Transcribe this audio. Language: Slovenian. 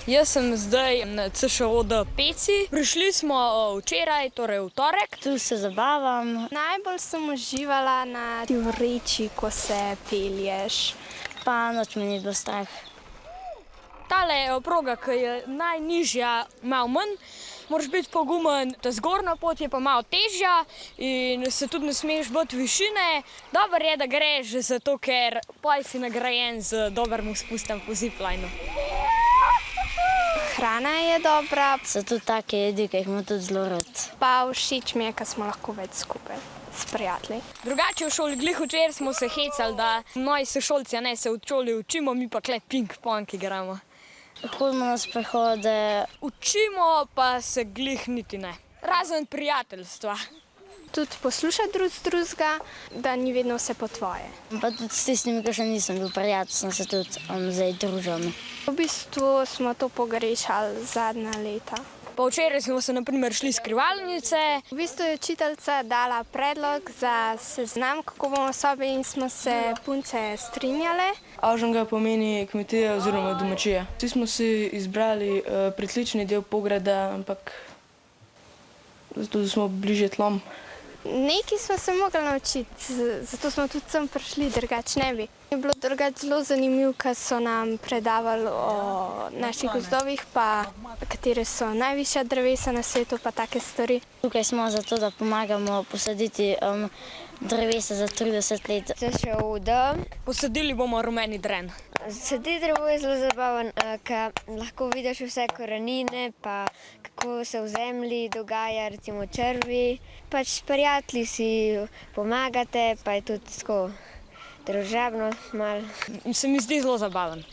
Jaz sem zdaj na CŠOD Peci. Prišli smo včeraj, torej v torek. Tu se zabavam. Najbolj sem uživala na vreči, ko se pelješ. Pa noč mi ni bilo strah. Tale je proga, ki je najnižja, malo manj. Moraš biti pogumen, ta zgornja pot je pa malo težja in se tudi ne smeš biti višine. Dobro je, da greš, zato ker pa si nagrajen z dobrim spustom po ziplineu. Hrana je dobra, So tudi take jedi, ki jih imam tudi zelo rad. pa všeč mi je, ker smo lahko več skupaj s prijatelji. Drugače v šoli, glih včeraj smo se hecali, da moji sošolci se v šoli učimo, mi pa kle ping-pong igramo. Hodimo na sprehode. Učimo pa se glih niti ne, razen prijateljstva. Tudi poslušati drugega, da ni vedno vse po tvoje. Pa tudi s tistimi, ki še nisem bil prijatelj, sem se tudi zdaj družil. V bistvu smo to pogrešali zadnja leta. Pa včeraj smo se na primer šli skrivalnice. V bistvu je učiteljica dala predlog za seznam, kako bomo sobe in smo se punce strinjale. Avžanga pomeni kmetija oziroma domačija. Vsi smo si izbrali pritlični del pograda, ampak zato smo bližje tlom. Nekaj smo se mogli naučiti, zato smo tudi sem prišli, drugače ne bi. Je bilo drugače zelo zanimivo, ker so nam predavali o naših gozdovih, pa katere so najvišja drevesa na svetu, pa take stvari. Tukaj smo zato, da pomagamo posaditi drevesa za 30 let. CŠOD. Posadili bomo rumeni dren. Saditi drevo je zelo zabaven, ker lahko vidiš vse korenine, pa kako se v zemlji dogaja, recimo črvi. Pač s prijatelji si pomagate, pa je tudi tako družabno malo. Se mi zdi zelo zabaven.